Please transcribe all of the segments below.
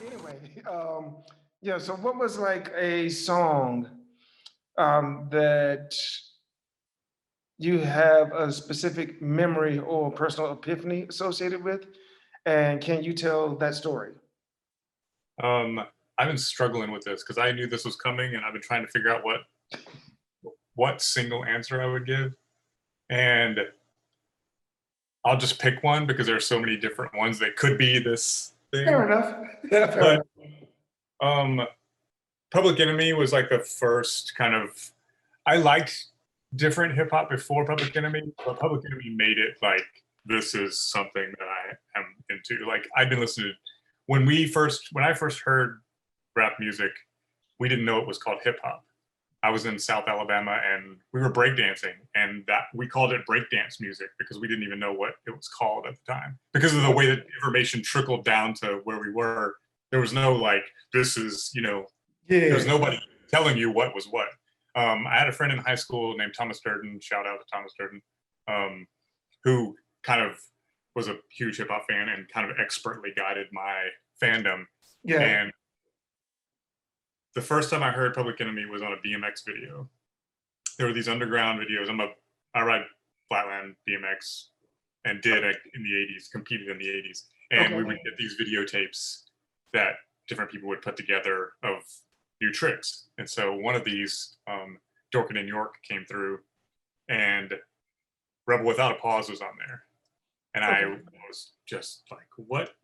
Anyway, yeah. So, what was like a song that you have a specific memory or personal epiphany associated with, and can you tell that story? Um, I've been struggling with this because I knew this was coming, and I've been trying to figure out what single answer I would give. And I'll just pick one because there are so many different ones that could be this Fair thing. enough. Yeah, fair But enough. um, Public Enemy was like the first kind of. I liked different hip hop before Public Enemy, but Public Enemy made it like this is something that I am into. Like I've been listening when I first heard rap music, we didn't know it was called hip hop. I was in South Alabama and we were breakdancing, and that we called it breakdance music because we didn't even know what it was called at the time. Because of the way that information trickled down to where we were, there was no like, this is, there was Yeah. nobody telling you what was what. I had a friend in high school named Thomas Durden, shout out to Thomas Durden, um, who kind of was a huge hip hop fan and kind of expertly guided my fandom. Yeah. And the first time I heard Public Enemy was on a BMX video. There were these underground videos. I ride flatland BMX and did in the 80s, competed in the 80s. And we Okay. would get these videotapes that different people would put together of new tricks. And so one of these, Dorkin in York came through, and Rebel Without a Pause was on there. And I Okay. was just like, what?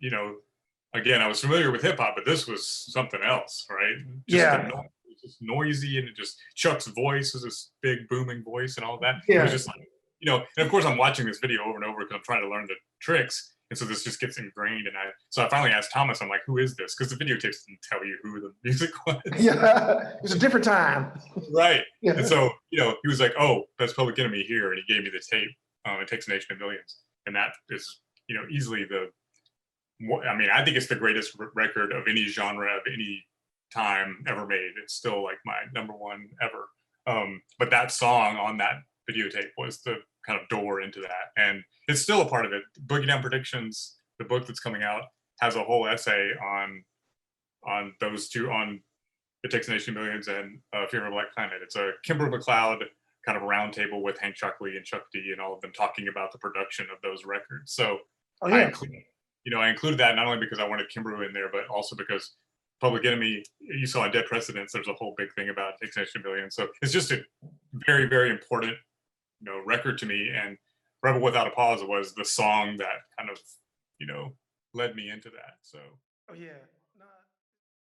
Again, I was familiar with hip hop, but this was something else, right? Just the Yeah. noise, it was just noisy, and it just Chuck's voice was this big booming voice and all that. It was Yeah. just like, and of course I'm watching this video over and over because I'm trying to learn the tricks. And so this just gets ingrained. So I finally asked Thomas, I'm like, who is this? Because the videotapes didn't tell you who the music was. Yeah. It's a different time. Right. And Yeah. so, he was like, oh, that's Public Enemy here. And he gave me the tape. It Takes a Nation of Millions. And that is, easily I think it's the greatest record of any genre of any time ever made. It's still like my number one ever. But that song on that videotape was the kind of door into that, and it's still a part of it. Boogie Down Predictions, the book that's coming out, has a whole essay on those two, on It Takes a Nation of Millions and Fear of a Black Planet. It's a Kimber McLeod kind of roundtable with Hank Chuckley and Chuck D and all of them talking about the production of those records. So Oh I yeah. included I included that not only because I wanted Kimbrough in there, but also because Public Enemy, you saw in Dead Precedence, there's a whole big thing about Extinction Rebellion. So it's just a very, very important, record to me. And Rebel Without a Pause was the song that kind of, led me into that. So Oh yeah. No,